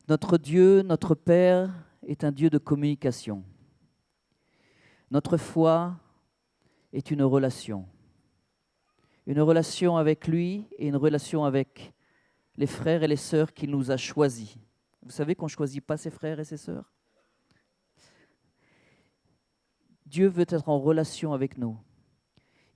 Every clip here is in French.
Notre Dieu, notre Père, est un Dieu de communication. Notre foi est une relation avec lui et une relation avec les frères et les sœurs qu'il nous a choisis. Vous savez qu'on ne choisit pas ses frères et ses sœurs? Dieu veut être en relation avec nous.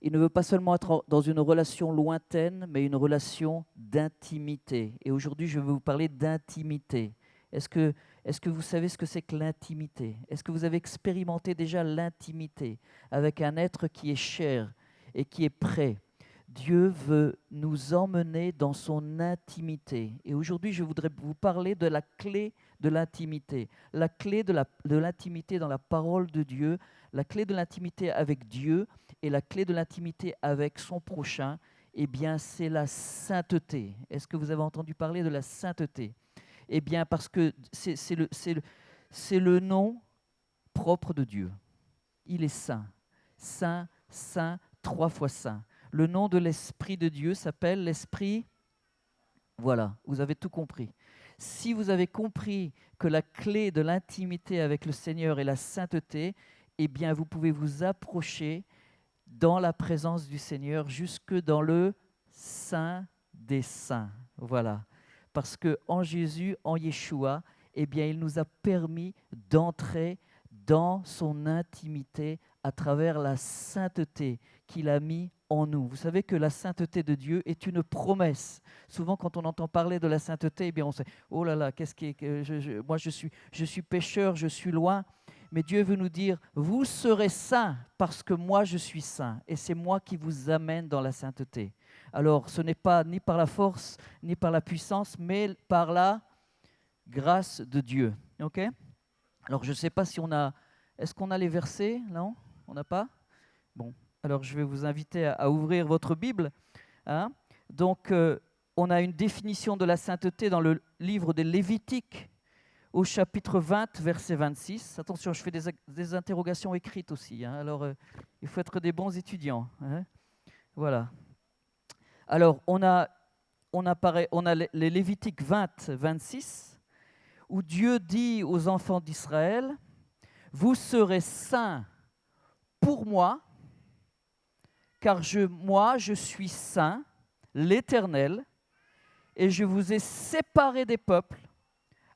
Il ne veut pas seulement être dans une relation lointaine, mais une relation d'intimité. Et aujourd'hui, je veux vous parler d'intimité. Est-ce que vous savez ce que c'est que l'intimité? Est-ce que vous avez expérimenté déjà l'intimité avec un être qui est cher et qui est prêt? Dieu veut nous emmener dans son intimité. Et aujourd'hui, je voudrais vous parler de la clé de l'intimité. La clé de l'intimité dans la parole de Dieu, la clé de l'intimité avec Dieu et la clé de l'intimité avec son prochain, eh bien, c'est la sainteté. Est-ce que vous avez entendu parler de la sainteté? Eh bien, parce que c'est le nom propre de Dieu. Il est saint. Saint, saint, 3 fois saint. Le nom de l'Esprit de Dieu s'appelle l'Esprit. Voilà, vous avez tout compris. Si vous avez compris que la clé de l'intimité avec le Seigneur est la sainteté, eh bien, vous pouvez vous approcher dans la présence du Seigneur jusque dans le Saint des Saints. Voilà. Parce qu'en Jésus, en Yeshua, eh bien, il nous a permis d'entrer dans son intimité à travers la sainteté qu'il a mis en nous. Vous savez que la sainteté de Dieu est une promesse. Souvent, quand on entend parler de la sainteté, eh bien, on sait, oh là là, qu'est-ce qui est, moi je suis pécheur, je suis loin. Mais Dieu veut nous dire, vous serez saints parce que moi je suis saint et c'est moi qui vous amène dans la sainteté. Alors ce n'est pas ni par la force, ni par la puissance, mais par la grâce de Dieu. Ok? Alors je ne sais pas si on a... Est-ce qu'on a les versets? Non? On n'a pas? Bon, alors je vais vous inviter à ouvrir votre Bible. Hein? Donc on a une définition de la sainteté dans le livre des Lévitiques, au chapitre 20, verset 26. Attention, je fais des interrogations écrites aussi. Hein. Alors, il faut être des bons étudiants. Hein. Voilà. Alors, on a les Lévitiques 20, 26, où Dieu dit aux enfants d'Israël, « Vous serez saints pour moi, car moi, je suis saint, l'Éternel, et je vous ai séparés des peuples,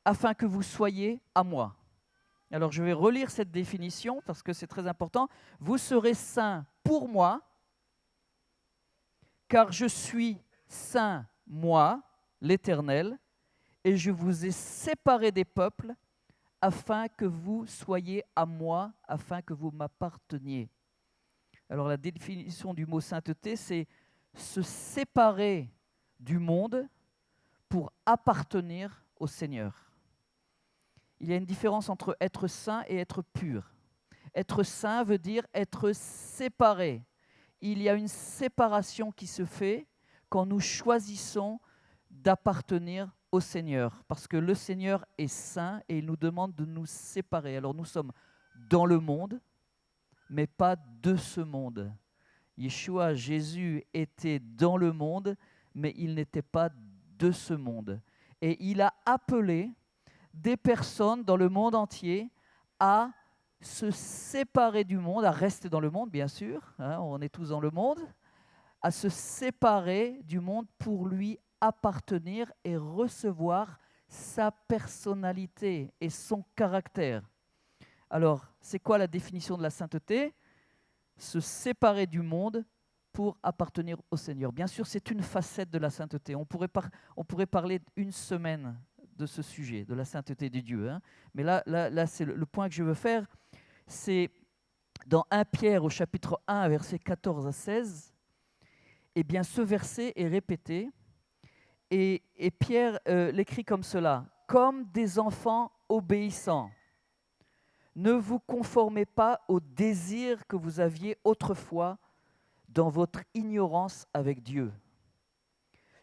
afin que vous soyez à moi. » Alors je vais relire cette définition parce que c'est très important. Vous serez saints pour moi, car je suis saint, moi, l'Éternel, et je vous ai séparés des peuples afin que vous soyez à moi, afin que vous m'apparteniez. Alors la définition du mot sainteté, c'est se séparer du monde pour appartenir au Seigneur. Il y a une différence entre être saint et être pur. Être saint veut dire être séparé. Il y a une séparation qui se fait quand nous choisissons d'appartenir au Seigneur. Parce que le Seigneur est saint et il nous demande de nous séparer. Alors nous sommes dans le monde, mais pas de ce monde. Yeshua, Jésus, était dans le monde, mais il n'était pas de ce monde. Et il a appelé des personnes dans le monde entier à se séparer du monde, à rester dans le monde, bien sûr, hein, on est tous dans le monde, à se séparer du monde pour lui appartenir et recevoir sa personnalité et son caractère. Alors, c'est quoi la définition de la sainteté? Se séparer du monde pour appartenir au Seigneur. Bien sûr, c'est une facette de la sainteté. On pourrait parler d'une semaine de ce sujet, de la sainteté de Dieu. Hein. Mais là c'est le point que je veux faire, c'est dans 1 Pierre au chapitre 1, versets 14 à 16, eh bien ce verset est répété, et Pierre l'écrit comme cela, « Comme des enfants obéissants, ne vous conformez pas aux désirs que vous aviez autrefois dans votre ignorance avec Dieu.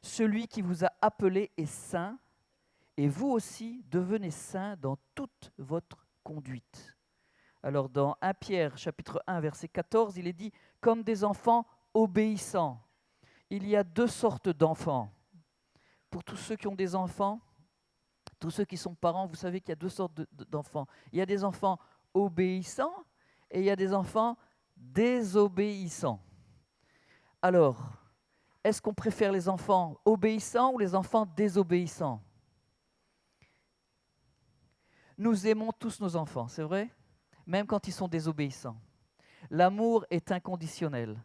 Celui qui vous a appelé est saint, et vous aussi devenez saints dans toute votre conduite. » Alors dans 1 Pierre chapitre 1 verset 14, il est dit « Comme des enfants obéissants ». Il y a deux sortes d'enfants. Pour tous ceux qui ont des enfants, Tous ceux qui sont parents, vous savez qu'il y a deux sortes d'enfants. Il y a des enfants obéissants et il y a des enfants désobéissants. Alors, est-ce qu'on préfère les enfants obéissants ou les enfants désobéissants? Nous aimons tous nos enfants, c'est vrai? Même quand ils sont désobéissants. L'amour est inconditionnel.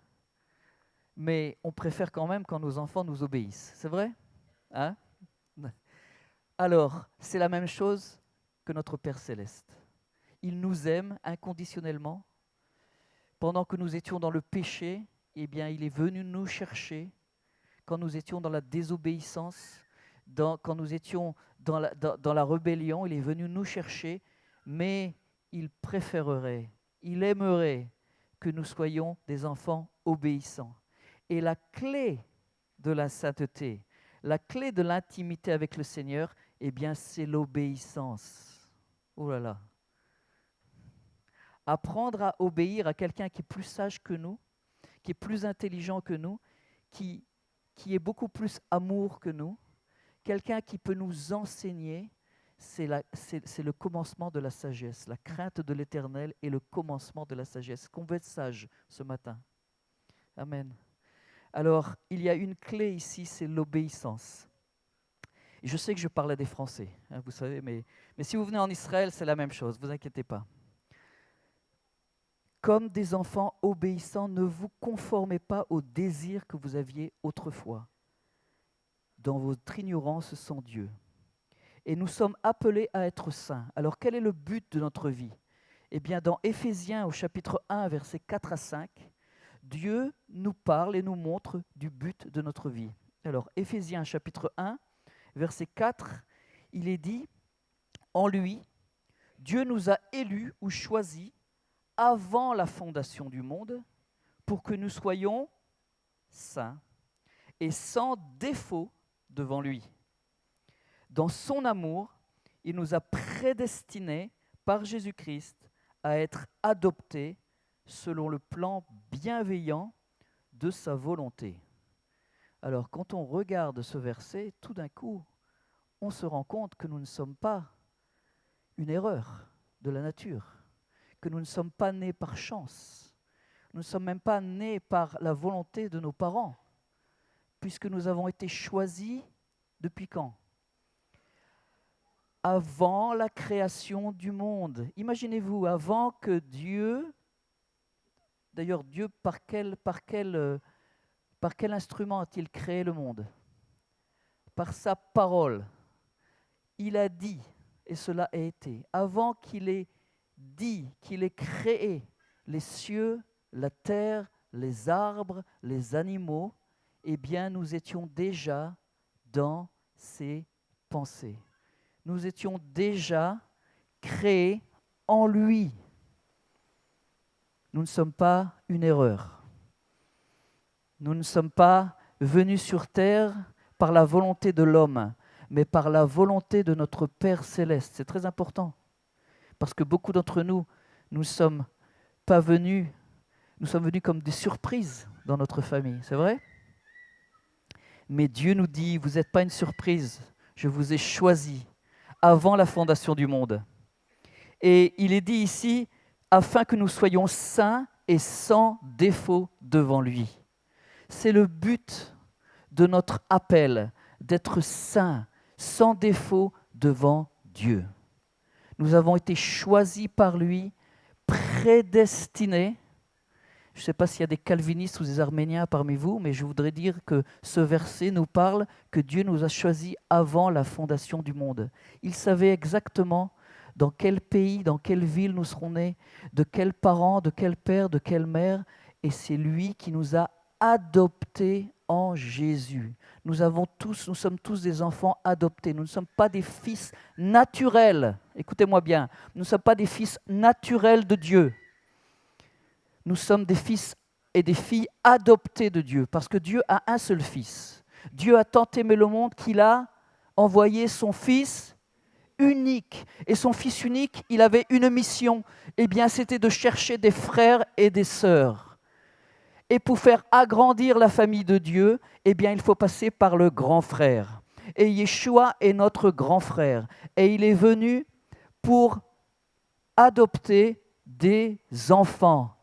Mais on préfère quand même quand nos enfants nous obéissent, c'est vrai? Hein? Alors, c'est la même chose que notre Père Céleste. Il nous aime inconditionnellement. Pendant que nous étions dans le péché, eh bien, il est venu nous chercher. Quand nous étions dans la désobéissance, quand nous étions dans la rébellion, il est venu nous chercher, mais il préférerait, il aimerait que nous soyons des enfants obéissants. Et la clé de la sainteté, la clé de l'intimité avec le Seigneur, eh bien, c'est l'obéissance. Oh là là. Apprendre à obéir à quelqu'un qui est plus sage que nous, qui est plus intelligent que nous, qui est beaucoup plus amour que nous, quelqu'un qui peut nous enseigner, c'est le commencement de la sagesse. La crainte de l'Éternel est le commencement de la sagesse. Est-ce qu'on veut être sage ce matin? Amen. Alors, il y a une clé ici, c'est l'obéissance. Et je sais que je parle à des Français, hein, vous savez, mais si vous venez en Israël, c'est la même chose, ne vous inquiétez pas. Comme des enfants obéissants, ne vous conformez pas aux désirs que vous aviez autrefois, dans votre ignorance sans Dieu. Et nous sommes appelés à être saints. Alors, quel est le but de notre vie? Eh bien, dans Éphésiens, au chapitre 1, versets 4 à 5, Dieu nous parle et nous montre du but de notre vie. Alors, Éphésiens, chapitre 1, verset 4, il est dit, « En lui, Dieu nous a élus ou choisis avant la fondation du monde pour que nous soyons saints et sans défaut devant lui. Dans son amour, il nous a prédestinés par Jésus-Christ à être adoptés selon le plan bienveillant de sa volonté. » Alors, quand on regarde ce verset, tout d'un coup, on se rend compte que nous ne sommes pas une erreur de la nature, que nous ne sommes pas nés par chance. Nous ne sommes même pas nés par la volonté de nos parents, puisque nous avons été choisis depuis quand? Avant la création du monde. Imaginez-vous, avant que Dieu, d'ailleurs Dieu par quel instrument a-t-il créé le monde? Par sa parole. Il a dit, et cela a été. Avant qu'il ait dit, qu'il ait créé les cieux, la terre, les arbres, les animaux, eh bien nous étions déjà dans ses pensées. Nous étions déjà créés en lui. Nous ne sommes pas une erreur. Nous ne sommes pas venus sur terre par la volonté de l'homme, mais par la volonté de notre Père Céleste. C'est très important, parce que beaucoup d'entre nous, nous ne sommes venus comme des surprises dans notre famille, c'est vrai? Mais Dieu nous dit, vous n'êtes pas une surprise, je vous ai choisi avant la fondation du monde. Et il est dit ici, afin que nous soyons saints et sans défaut devant lui. C'est le but de notre appel, d'être saints, sans défaut devant Dieu. Nous avons été choisis par lui, prédestinés. Je ne sais pas s'il y a des calvinistes ou des arméniens parmi vous, mais je voudrais dire que ce verset nous parle que Dieu nous a choisis avant la fondation du monde. Il savait exactement dans quel pays, dans quelle ville nous serons nés, de quels parents, de quel père, de quelle mère, et c'est lui qui nous a adoptés en Jésus. Nous sommes tous des enfants adoptés. Nous ne sommes pas des fils naturels. Écoutez-moi bien, nous ne sommes pas des fils naturels de Dieu. Nous sommes des fils et des filles adoptés de Dieu, parce que Dieu a un seul fils. Dieu a tant aimé le monde qu'il a envoyé son fils unique. Et son fils unique, il avait une mission. Eh bien, c'était de chercher des frères et des sœurs. Et pour faire agrandir la famille de Dieu, eh bien, il faut passer par le grand frère. Et Yeshua est notre grand frère. Et il est venu pour adopter des enfants.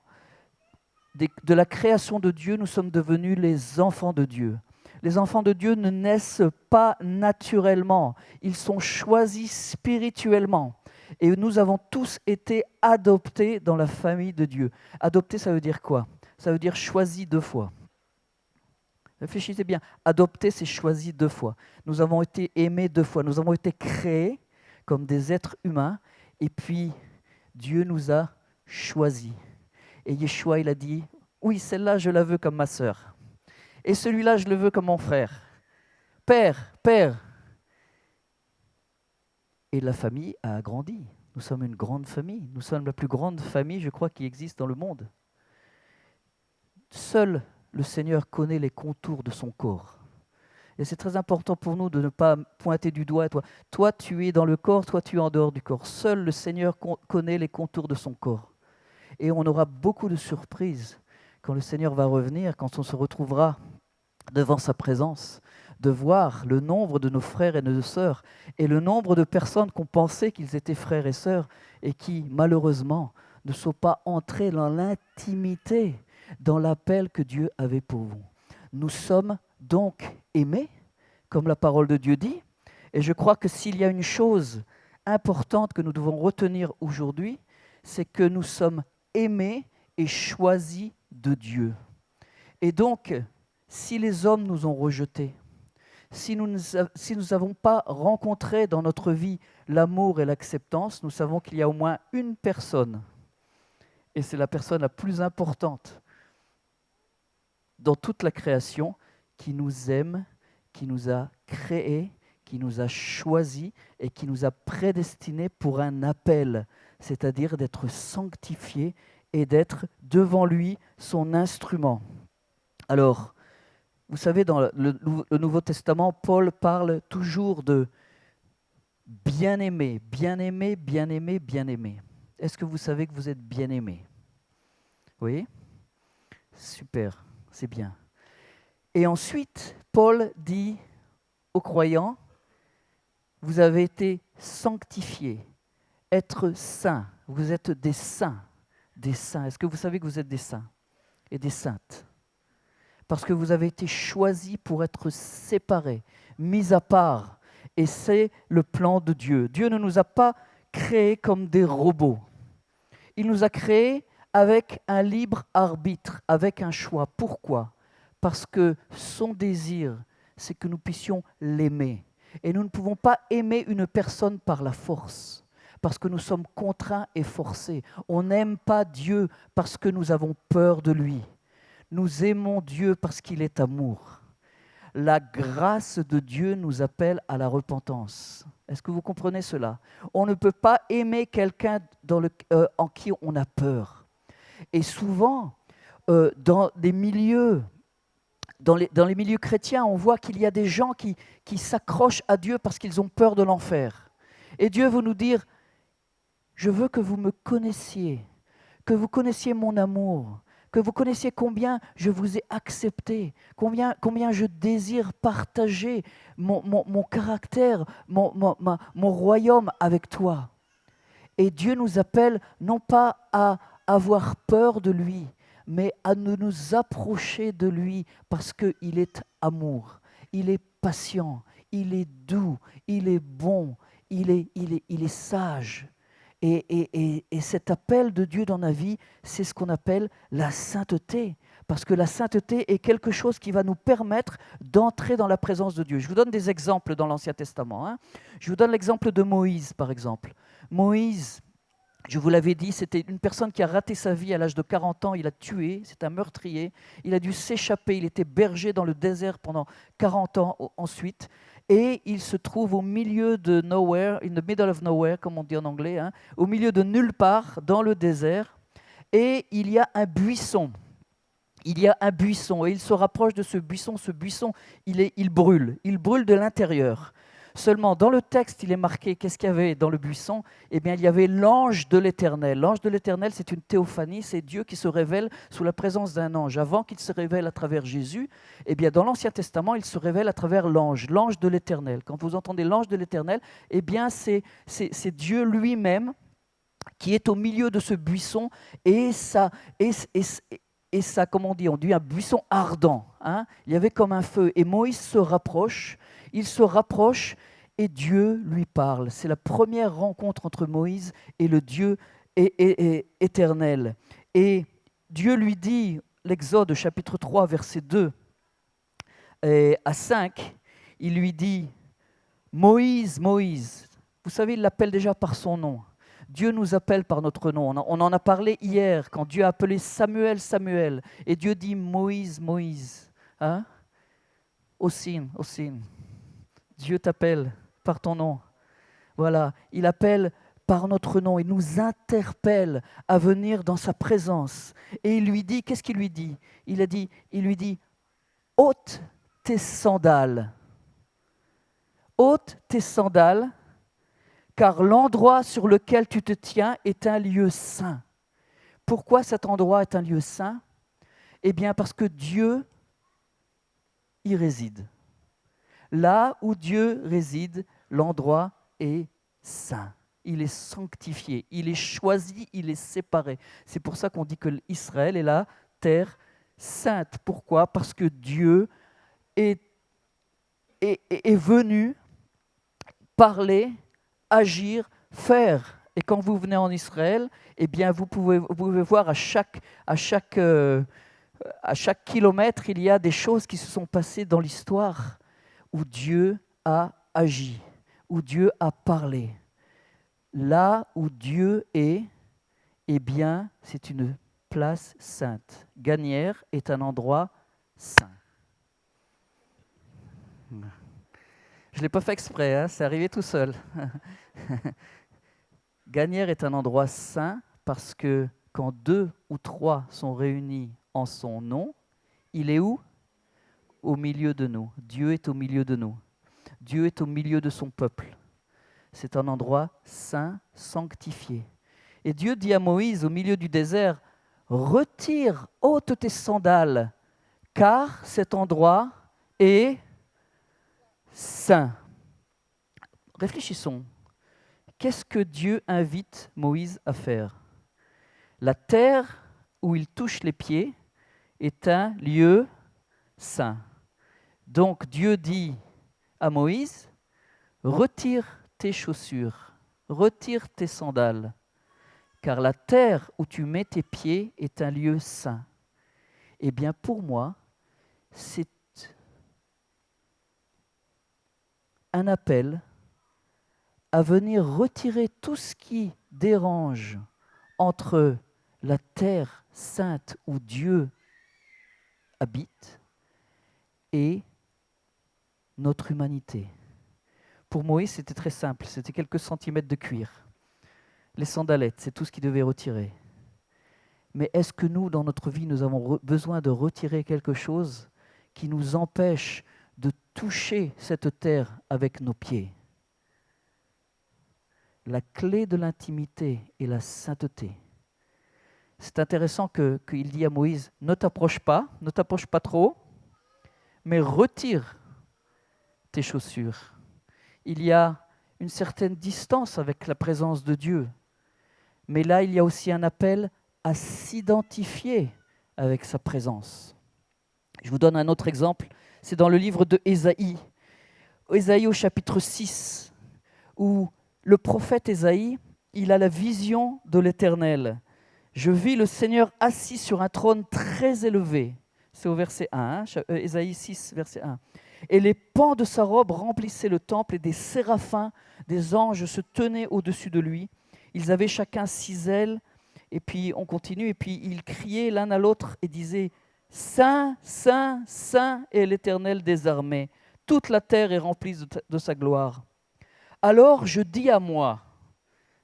De la création de Dieu, nous sommes devenus les enfants de Dieu. Les enfants de Dieu ne naissent pas naturellement, ils sont choisis spirituellement. Et nous avons tous été adoptés dans la famille de Dieu. Adopter, ça veut dire quoi? Ça veut dire choisi 2 fois. Réfléchissez bien. Adopter, c'est choisi 2 fois. Nous avons été aimés 2 fois. Nous avons été créés comme des êtres humains. Et puis, Dieu nous a choisis. Et Yeshua, il a dit, oui, celle-là, je la veux comme ma sœur. Et celui-là, je le veux comme mon frère. Père, Père. Et la famille a grandi. Nous sommes une grande famille. Nous sommes la plus grande famille, je crois, qui existe dans le monde. Seul le Seigneur connaît les contours de son corps. Et c'est très important pour nous de ne pas pointer du doigt. Toi, tu es dans le corps, toi, tu es en dehors du corps. Seul le Seigneur connaît les contours de son corps. Et on aura beaucoup de surprises quand le Seigneur va revenir, quand on se retrouvera devant sa présence, de voir le nombre de nos frères et de nos sœurs et le nombre de personnes qu'on pensait qu'ils étaient frères et sœurs et qui, malheureusement, ne sont pas entrés dans l'intimité, dans l'appel que Dieu avait pour vous. Nous sommes donc aimés, comme la parole de Dieu dit, et je crois que s'il y a une chose importante que nous devons retenir aujourd'hui, c'est que nous sommes aimés et choisis de Dieu. Et donc, si les hommes nous ont rejetés, si nous n'avons pas rencontré dans notre vie l'amour et l'acceptance, nous savons qu'il y a au moins une personne, et c'est la personne la plus importante dans toute la création, qui nous aime, qui nous a créés, qui nous a choisis et qui nous a prédestinés pour un appel, c'est-à-dire d'être sanctifiés et d'être devant lui son instrument. Alors, vous savez, dans le Nouveau Testament, Paul parle toujours de bien-aimé, bien-aimé, bien-aimé, bien-aimé. Est-ce que vous savez que vous êtes bien-aimé? Oui? Super, c'est bien. Et ensuite, Paul dit aux croyants, vous avez été sanctifiés, être saints, vous êtes des saints, des saints. Est-ce que vous savez que vous êtes des saints et des saintes? Parce que vous avez été choisis pour être séparés, mis à part. Et c'est le plan de Dieu. Dieu ne nous a pas créés comme des robots. Il nous a créés avec un libre arbitre, avec un choix. Pourquoi? Parce que son désir, c'est que nous puissions l'aimer. Et nous ne pouvons pas aimer une personne par la force, parce que nous sommes contraints et forcés. On n'aime pas Dieu parce que nous avons peur de lui. Nous aimons Dieu parce qu'il est amour. La grâce de Dieu nous appelle à la repentance. Est-ce que vous comprenez cela? On ne peut pas aimer quelqu'un en qui on a peur. Et souvent, dans les milieux chrétiens, on voit qu'il y a des gens qui s'accrochent à Dieu parce qu'ils ont peur de l'enfer. Et Dieu veut nous dire, je veux que vous me connaissiez, que vous connaissiez mon amour, que vous connaissiez combien je vous ai accepté, combien je désire partager mon caractère, mon royaume avec toi. Et Dieu nous appelle non pas à avoir peur de lui, mais à nous approcher de lui parce qu'il est amour, il est patient, il est doux, il est bon, il est sage. Et cet appel de Dieu dans la vie, c'est ce qu'on appelle la sainteté. Parce que la sainteté est quelque chose qui va nous permettre d'entrer dans la présence de Dieu. Je vous donne des exemples dans l'Ancien Testament. Je vous donne l'exemple de Moïse, par exemple. Moïse, je vous l'avais dit, c'était une personne qui a raté sa vie à l'âge de 40 ans. Il a tué, c'est un meurtrier. Il a dû s'échapper. Il était berger dans le désert pendant 40 ans ensuite. Et il se trouve au milieu de nowhere, in the middle of nowhere, comme on dit en anglais, au milieu de nulle part, dans le désert. Et il y a un buisson. Il y a un buisson et il se rapproche de ce buisson. Ce buisson, il brûle de l'intérieur. Seulement, dans le texte, il est marqué, qu'est-ce qu'il y avait dans le buisson? Eh bien, il y avait l'ange de l'Éternel. L'ange de l'Éternel, c'est une théophanie, c'est Dieu qui se révèle sous la présence d'un ange. Avant qu'il se révèle à travers Jésus, eh bien, dans l'Ancien Testament, il se révèle à travers l'ange de l'Éternel. Quand vous entendez l'ange de l'Éternel, eh bien, c'est Dieu lui-même qui est au milieu de ce buisson et ça, comment on dit un buisson ardent. Hein. Il y avait comme un feu. Et Moïse se rapproche, il se rapproche et Dieu lui parle. C'est la première rencontre entre Moïse et le Dieu éternel. Et Dieu lui dit, l'Exode chapitre 3, verset 2 à 5, il lui dit, Moïse, Moïse. Vous savez, il l'appelle déjà par son nom. Dieu nous appelle par notre nom. On en a parlé hier, quand Dieu a appelé Samuel, Samuel. Et Dieu dit Moïse, Moïse. Hein? Osin, Osin. Dieu t'appelle par ton nom. Voilà, il appelle par notre nom. Il nous interpelle à venir dans sa présence. Et il lui dit, qu'est-ce qu'il lui dit? Il lui dit, ôte tes sandales. Ôte tes sandales, car l'endroit sur lequel tu te tiens est un lieu saint. Pourquoi cet endroit est un lieu saint? Eh bien, parce que Dieu y réside. Là où Dieu réside, l'endroit est saint. Il est sanctifié, il est choisi, il est séparé. C'est pour ça qu'on dit que Israël est la terre sainte. Pourquoi? Parce que Dieu est venu parler, agir, faire. Et quand vous venez en Israël, eh bien vous pouvez voir à chaque kilomètre, il y a des choses qui se sont passées dans l'histoire où Dieu a agi, où Dieu a parlé. Là où Dieu est, eh bien, c'est une place sainte. Gagnières est un endroit saint. Je ne l'ai pas fait exprès, hein, c'est arrivé tout seul. Gagnières est un endroit saint parce que quand 2 ou 3 sont réunis en son nom, il est où? Au milieu de nous. Dieu est au milieu de nous. Dieu est au milieu de son peuple. C'est un endroit saint, sanctifié. Et Dieu dit à Moïse au milieu du désert, retire, ôte tes sandales, car cet endroit est saint. Réfléchissons. Qu'est-ce que Dieu invite Moïse à faire? La terre où il touche les pieds est un lieu saint. Donc Dieu dit à Moïse, retire tes chaussures, retire tes sandales, car la terre où tu mets tes pieds est un lieu saint. Eh bien pour moi, c'est un appel à venir retirer tout ce qui dérange entre la terre sainte où Dieu habite et notre humanité. Pour Moïse, c'était très simple, c'était quelques centimètres de cuir. Les sandalettes, c'est tout ce qu'il devait retirer. Mais est-ce que nous, dans notre vie, nous avons besoin de retirer quelque chose qui nous empêche de toucher cette terre avec nos pieds? La clé de l'intimité est la sainteté. C'est intéressant qu'il dit à Moïse, ne t'approche pas trop, mais retire tes chaussures. Il y a une certaine distance avec la présence de Dieu, mais là, il y a aussi un appel à s'identifier avec sa présence. Je vous donne un autre exemple, c'est dans le livre de Ésaïe. Ésaïe au chapitre 6, où le prophète Ésaïe, il a la vision de l'Éternel. Je vis le Seigneur assis sur un trône très élevé. C'est au verset 1, Ésaïe 6, verset 1. Et les pans de sa robe remplissaient le temple et des séraphins, des anges se tenaient au-dessus de lui. Ils avaient chacun 6 ailes. Et puis on continue, et puis ils criaient l'un à l'autre et disaient « Saint, Saint, Saint est l'Éternel des armées. Toute la terre est remplie de sa gloire. » Alors je dis à moi,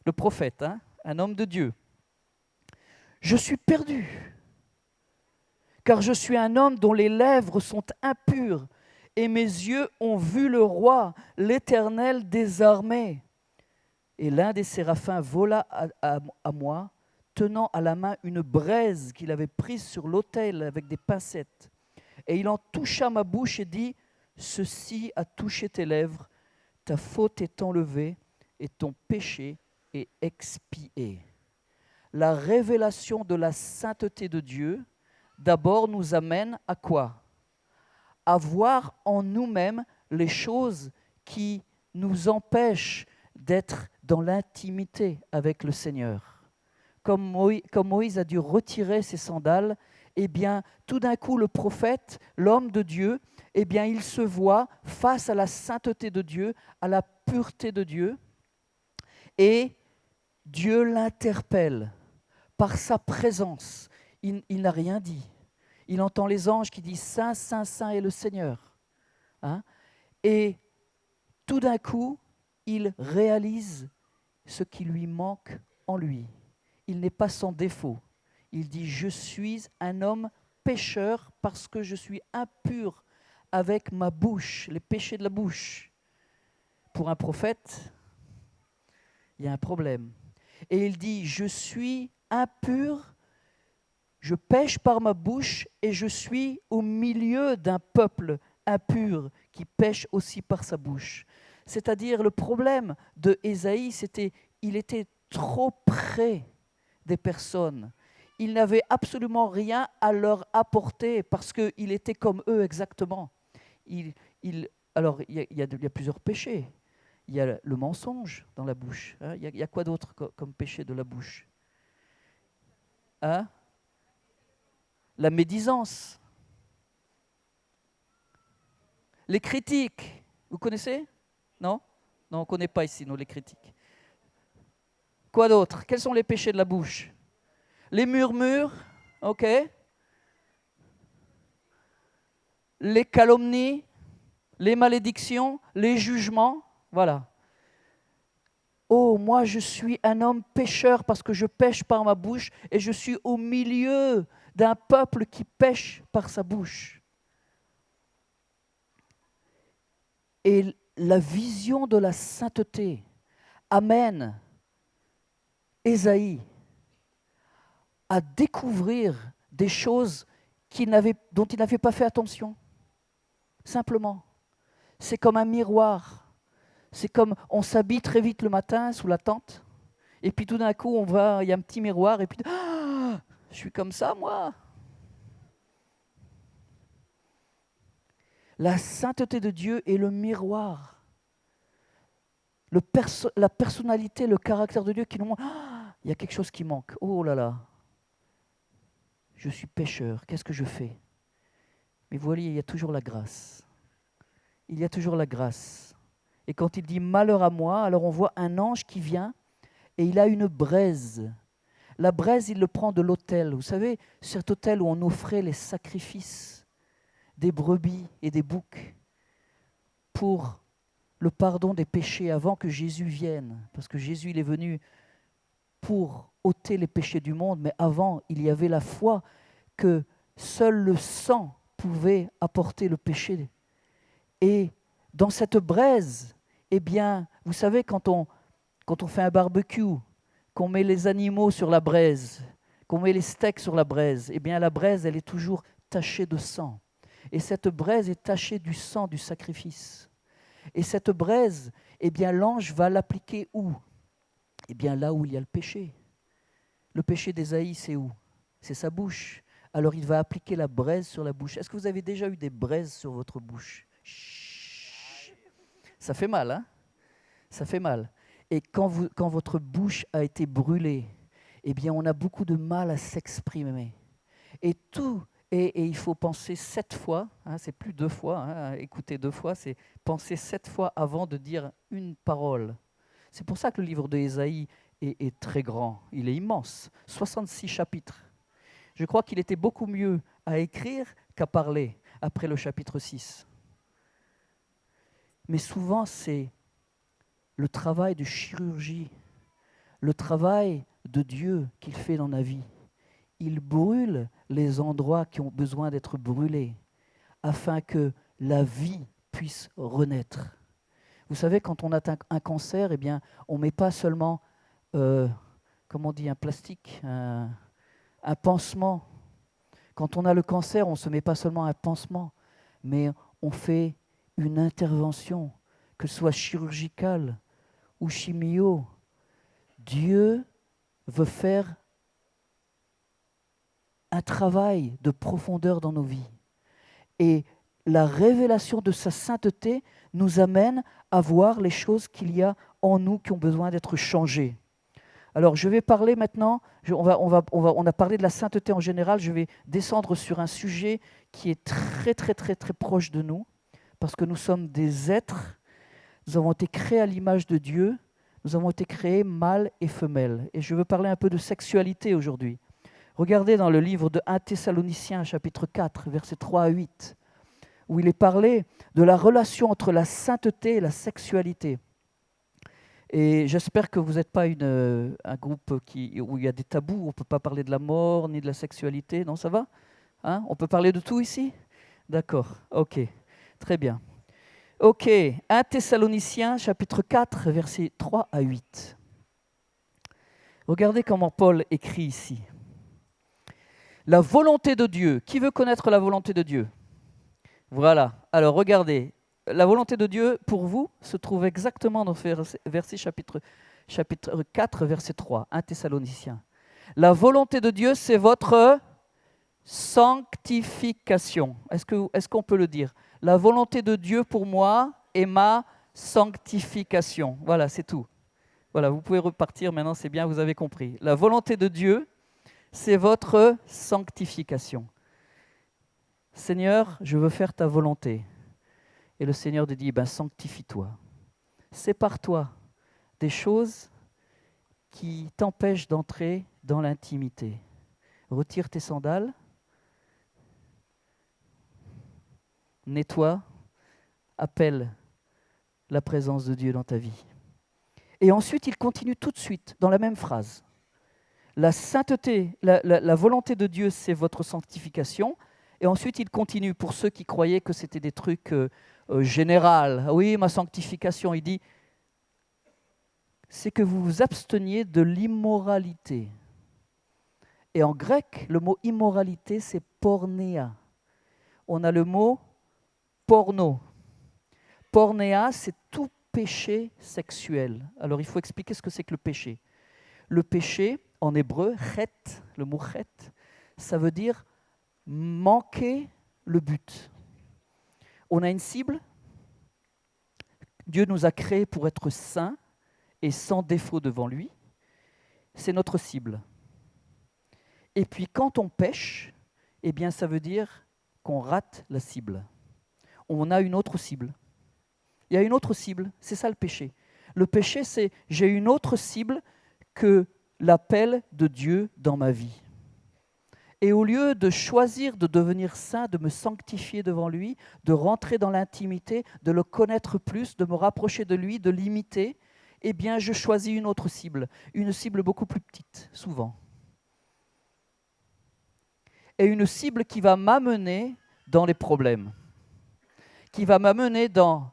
le prophète, un homme de Dieu, je suis perdu, car je suis un homme dont les lèvres sont impures et mes yeux ont vu le roi, l'Éternel des armées. Et l'un des séraphins vola à moi, tenant à la main une braise qu'il avait prise sur l'autel avec des pincettes. Et il en toucha ma bouche et dit, ceci a touché tes lèvres, ta faute est enlevée et ton péché est expié. La révélation de la sainteté de Dieu, d'abord nous amène à quoi? À voir en nous-mêmes les choses qui nous empêchent d'être dans l'intimité avec le Seigneur. Comme Moïse a dû retirer ses sandales, eh bien, tout d'un coup, le prophète, l'homme de Dieu, eh bien, il se voit face à la sainteté de Dieu, à la pureté de Dieu, et Dieu l'interpelle par sa présence. Il n'a rien dit. Il entend les anges qui disent « Saint, Saint, Saint est le Seigneur ». Et tout d'un coup, il réalise ce qui lui manque en lui. Il n'est pas sans défaut. Il dit « Je suis un homme pécheur parce que je suis impur avec ma bouche, les péchés de la bouche. » Pour un prophète, il y a un problème. Et il dit « Je suis impur, je pêche par ma bouche et je suis au milieu d'un peuple impur qui pêche aussi par sa bouche. » C'est-à-dire le problème de Ésaïe, c'était il était trop près des personnes. Il n'avait absolument rien à leur apporter parce qu'il était comme eux exactement. Alors, il y a plusieurs péchés. Il y a le mensonge dans la bouche. Il y a quoi d'autre comme péché de la bouche? La médisance. Les critiques. Vous connaissez? Non? Non, on ne connaît pas ici, nous, les critiques. Quoi d'autre? Quels sont les péchés de la bouche? Les murmures, ok. Les calomnies, les malédictions, les jugements, voilà. Oh, moi je suis un homme pécheur parce que je pêche par ma bouche et je suis au milieu d'un peuple qui pêche par sa bouche. Et la vision de la sainteté amène Ésaïe à découvrir des choses dont il n'avait pas fait attention. Simplement. C'est comme un miroir. C'est comme on s'habille très vite le matin sous la tente, et puis tout d'un coup, il y a un petit miroir, et puis je suis comme ça, moi. La sainteté de Dieu est le miroir. La personnalité, le caractère de Dieu qui nous montre, il y a quelque chose qui manque. Oh là là, je suis pécheur, qu'est-ce que je fais? Mais vous voyez, il y a toujours la grâce. Il y a toujours la grâce. Et quand il dit « malheur à moi », alors on voit un ange qui vient et il a une braise. La braise, il le prend de l'autel. Vous savez, cet autel où on offrait les sacrifices des brebis et des boucs pour le pardon des péchés avant que Jésus vienne. Parce que Jésus, il est venu pour ôter les péchés du monde, mais avant, il y avait la foi que seul le sang pouvait apporter le péché. Et dans cette braise, eh bien, vous savez, quand on fait un barbecue, qu'on met les animaux sur la braise, qu'on met les steaks sur la braise, eh bien, la braise, elle est toujours tachée de sang. Et cette braise est tachée du sang du sacrifice. Et cette braise, eh bien, l'ange va l'appliquer où? Eh bien, là où il y a le péché. Le péché d'Ésaïe, c'est où? C'est sa bouche. Alors, il va appliquer la braise sur la bouche. Est-ce que vous avez déjà eu des braises sur votre bouche? Chut. Ça fait mal, hein? Ça fait mal. Et quand votre bouche a été brûlée, eh bien, on a beaucoup de mal à s'exprimer. Et il faut penser 7 fois, hein, c'est plus 2 fois, hein, écouter 2 fois, c'est penser 7 fois avant de dire une parole. C'est pour ça que le livre d'Ésaïe est très grand, il est immense, 66 chapitres. Je crois qu'il était beaucoup mieux à écrire qu'à parler après le chapitre 6. Mais souvent, c'est le travail de chirurgie, le travail de Dieu qu'il fait dans la vie. Il brûle les endroits qui ont besoin d'être brûlés, afin que la vie puisse renaître. Vous savez, quand on a un cancer, eh bien, on ne met pas seulement, comment on dit, un plastique, un pansement. Quand on a le cancer, on ne se met pas seulement un pansement, mais on fait une intervention, que ce soit chirurgicale ou chimio. Dieu veut faire un travail de profondeur dans nos vies. Et la révélation de sa sainteté nous amène à voir les choses qu'il y a en nous qui ont besoin d'être changées. Alors je vais parler maintenant, on a parlé de la sainteté en général, je vais descendre sur un sujet qui est très très très très proche de nous, parce que nous sommes des êtres, nous avons été créés à l'image de Dieu, nous avons été créés mâles et femelles. Et je veux parler un peu de sexualité aujourd'hui. Regardez dans le livre de 1 Thessaloniciens, chapitre 4, versets 3 à 8, où il est parlé de la relation entre la sainteté et la sexualité. Et j'espère que vous n'êtes pas un groupe où il y a des tabous, on ne peut pas parler de la mort ni de la sexualité, non, ça va, hein? On peut parler de tout ici? D'accord, ok, très bien. Ok, 1 Thessaloniciens, chapitre 4, versets 3 à 8. Regardez comment Paul écrit ici. La volonté de Dieu. Qui veut connaître la volonté de Dieu? Voilà. Alors regardez, la volonté de Dieu pour vous se trouve exactement dans ce verset chapitre 4, verset 3, 1 Thessaloniciens. La volonté de Dieu, c'est votre sanctification. Est-ce qu'on peut le dire? La volonté de Dieu pour moi est ma sanctification. Voilà, c'est tout. Voilà, vous pouvez repartir maintenant, c'est bien, vous avez compris. La volonté de Dieu, c'est votre sanctification. Seigneur, je veux faire ta volonté. Et le Seigneur te dit, sanctifie-toi. Sépare-toi des choses qui t'empêchent d'entrer dans l'intimité. Retire tes sandales, nettoie, appelle la présence de Dieu dans ta vie. Et ensuite, il continue tout de suite dans la même phrase. La sainteté, la volonté de Dieu, c'est votre sanctification. Et ensuite, il continue pour ceux qui croyaient que c'était des trucs généraux. Oui, ma sanctification, il dit, c'est que vous vous absteniez de l'immoralité. Et en grec, le mot immoralité, c'est pornéa. On a le mot porno. Pornéa, c'est tout péché sexuel. Alors, il faut expliquer ce que c'est que le péché. Le péché, en hébreu, chet, le mot chet, ça veut dire manquer le but. On a une cible. Dieu nous a créés pour être saints et sans défaut devant lui. C'est notre cible. Et puis quand on pêche, eh bien ça veut dire qu'on rate la cible. On a une autre cible. Il y a une autre cible, c'est ça le péché. Le péché, c'est j'ai une autre cible que l'appel de Dieu dans ma vie. Et au lieu de choisir de devenir saint, de me sanctifier devant lui, de rentrer dans l'intimité, de le connaître plus, de me rapprocher de lui, de l'imiter, eh bien je choisis une autre cible, une cible beaucoup plus petite, souvent. Et une cible qui va m'amener dans les problèmes, qui va m'amener dans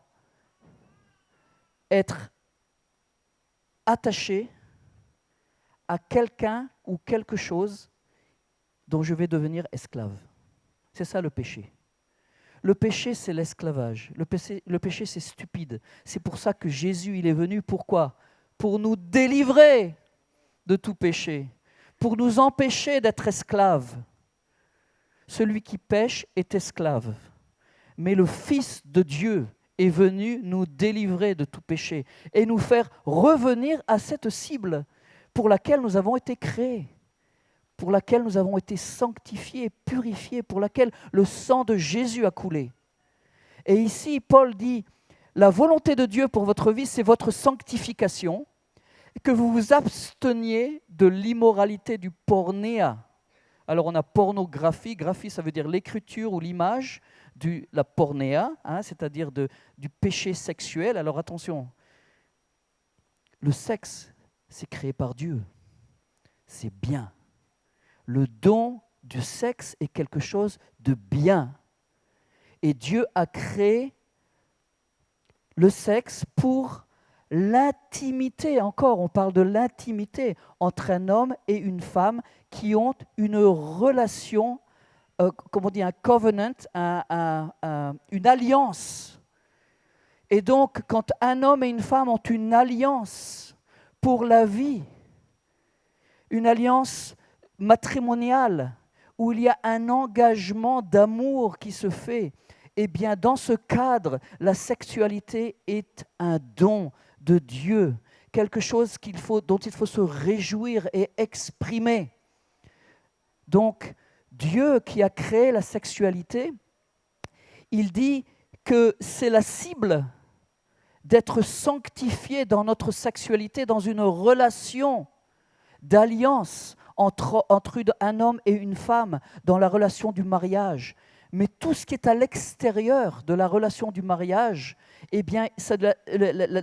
être attaché à quelqu'un ou quelque chose dont je vais devenir esclave. C'est ça le péché. Le péché, c'est l'esclavage. Le péché, c'est stupide. C'est pour ça que Jésus, il est venu. Pourquoi? Pour nous délivrer de tout péché, pour nous empêcher d'être esclaves. Celui qui pêche est esclave. Mais le Fils de Dieu est venu nous délivrer de tout péché et nous faire revenir à cette cible pour laquelle nous avons été créés, pour laquelle nous avons été sanctifiés, purifiés, pour laquelle le sang de Jésus a coulé. Et ici, Paul dit, la volonté de Dieu pour votre vie, c'est votre sanctification, que vous vous absteniez de l'immoralité du pornéa. Alors on a pornographie, graphie ça veut dire l'écriture ou l'image, la pornéa, c'est-à-dire du péché sexuel. Alors attention, le sexe, c'est créé par Dieu, c'est bien. Le don du sexe est quelque chose de bien. Et Dieu a créé le sexe pour l'intimité. Encore, on parle de l'intimité entre un homme et une femme qui ont une relation, comme on dit, un covenant, une alliance. Et donc, quand un homme et une femme ont une alliance pour la vie, une alliance matrimoniale, où il y a un engagement d'amour qui se fait, eh bien, dans ce cadre, la sexualité est un don de Dieu, quelque chose dont il faut se réjouir et exprimer. Donc, Dieu qui a créé la sexualité, il dit que c'est la cible d'être sanctifié dans notre sexualité, dans une relation d'alliance entre un homme et une femme, dans la relation du mariage. Mais tout ce qui est à l'extérieur de la relation du mariage, eh bien,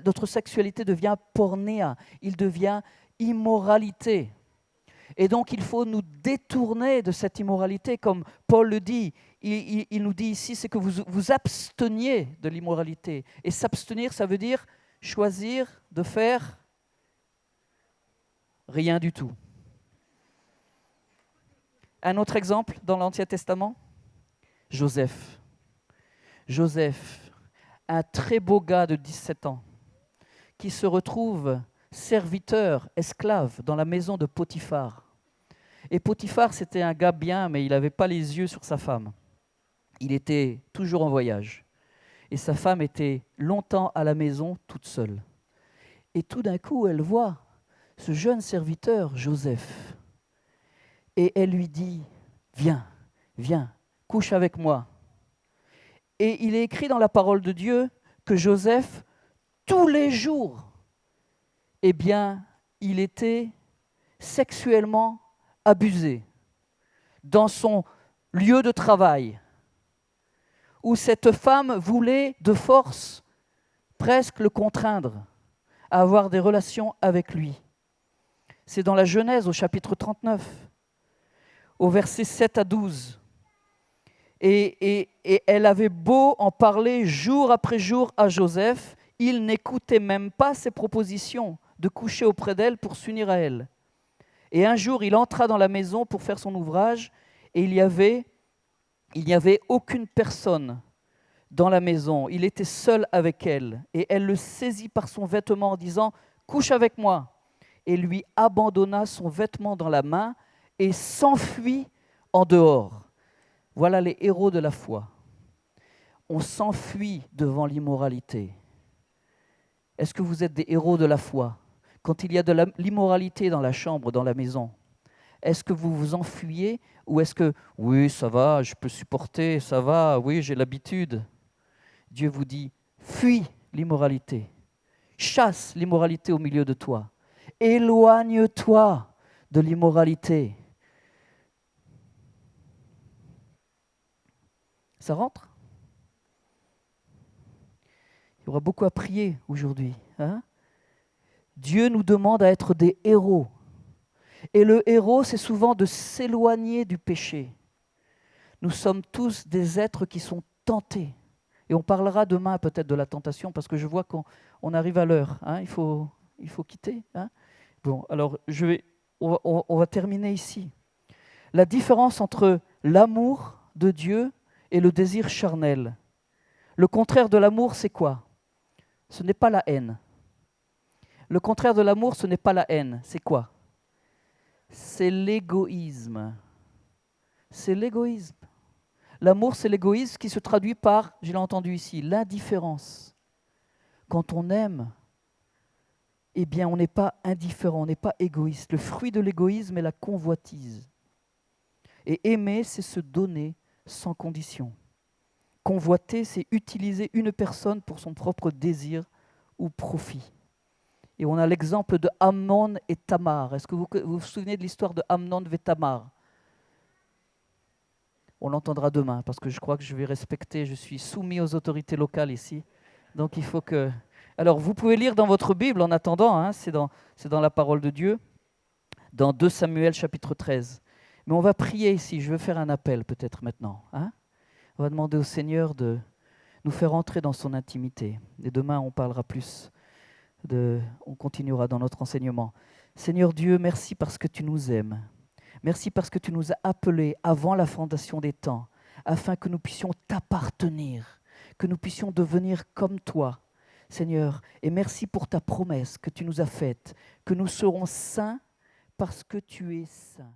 notre sexualité devient pornéa, il devient immoralité. Et donc, il faut nous détourner de cette immoralité, comme Paul le dit. Il nous dit ici, c'est que vous vous absteniez de l'immoralité. Et s'abstenir, ça veut dire choisir de faire rien du tout. Un autre exemple dans l'Ancien Testament, Joseph. Joseph, un très beau gars de 17 ans, qui se retrouve serviteur, esclave, dans la maison de Potiphar. Et Potiphar, c'était un gars bien, mais il n'avait pas les yeux sur sa femme. Il était toujours en voyage. Et sa femme était longtemps à la maison, toute seule. Et tout d'un coup, elle voit ce jeune serviteur, Joseph. Et elle lui dit, viens, couche avec moi. Et il est écrit dans la parole de Dieu que Joseph, tous les jours, eh bien, il était sexuellement abusé dans son lieu de travail, où cette femme voulait de force presque le contraindre à avoir des relations avec lui. C'est dans la Genèse au chapitre 39, au verset 7 à 12. Et elle avait beau en parler jour après jour à Joseph, il n'écoutait même pas ses propositions de coucher auprès d'elle pour s'unir à elle. Et un jour, il entra dans la maison pour faire son ouvrage et il n'y avait aucune personne dans la maison. Il était seul avec elle et elle le saisit par son vêtement en disant « Couche avec moi » et lui abandonna son vêtement dans la main et s'enfuit en dehors. Voilà les héros de la foi. On s'enfuit devant l'immoralité. Est-ce que vous êtes des héros de la foi? Quand il y a de l'immoralité dans la chambre, dans la maison, est-ce que vous vous enfuyez ou est-ce que « oui, ça va, je peux supporter, ça va, oui, j'ai l'habitude ». Dieu vous dit « fuis l'immoralité, chasse l'immoralité au milieu de toi, éloigne-toi de l'immoralité ». Ça rentre? Il y aura beaucoup à prier aujourd'hui. Hein? Dieu nous demande à être des héros. Et le héros, c'est souvent de s'éloigner du péché. Nous sommes tous des êtres qui sont tentés. Et on parlera demain peut-être de la tentation, parce que je vois qu'on arrive à l'heure. Hein? Il faut quitter. Hein? Bon, alors on va terminer ici. La différence entre l'amour de Dieu et le désir charnel. Le contraire de l'amour, c'est quoi? Ce n'est pas la haine. Le contraire de l'amour, ce n'est pas la haine. C'est quoi? C'est l'égoïsme. C'est l'égoïsme. L'amour, c'est l'égoïsme qui se traduit par, je l'ai entendu ici, l'indifférence. Quand on aime, eh bien, on n'est pas indifférent, on n'est pas égoïste. Le fruit de l'égoïsme est la convoitise. Et aimer, c'est se donner sans condition. Convoiter, c'est utiliser une personne pour son propre désir ou profit. Et on a l'exemple de Amnon et Tamar. Est-ce que vous vous souvenez de l'histoire de Amnon et Tamar? On l'entendra demain, parce que je crois que je vais respecter, je suis soumis aux autorités locales ici. Donc il faut que... Alors vous pouvez lire dans votre Bible en attendant, hein, c'est dans la parole de Dieu, dans 2 Samuel chapitre 13. Mais on va prier ici, je veux faire un appel peut-être maintenant. Hein? On va demander au Seigneur de nous faire entrer dans son intimité. Et demain, on parlera plus, on continuera dans notre enseignement. Seigneur Dieu, merci parce que tu nous aimes. Merci parce que tu nous as appelés avant la fondation des temps, afin que nous puissions t'appartenir, que nous puissions devenir comme toi, Seigneur. Et merci pour ta promesse que tu nous as faite, que nous serons saints parce que tu es saint.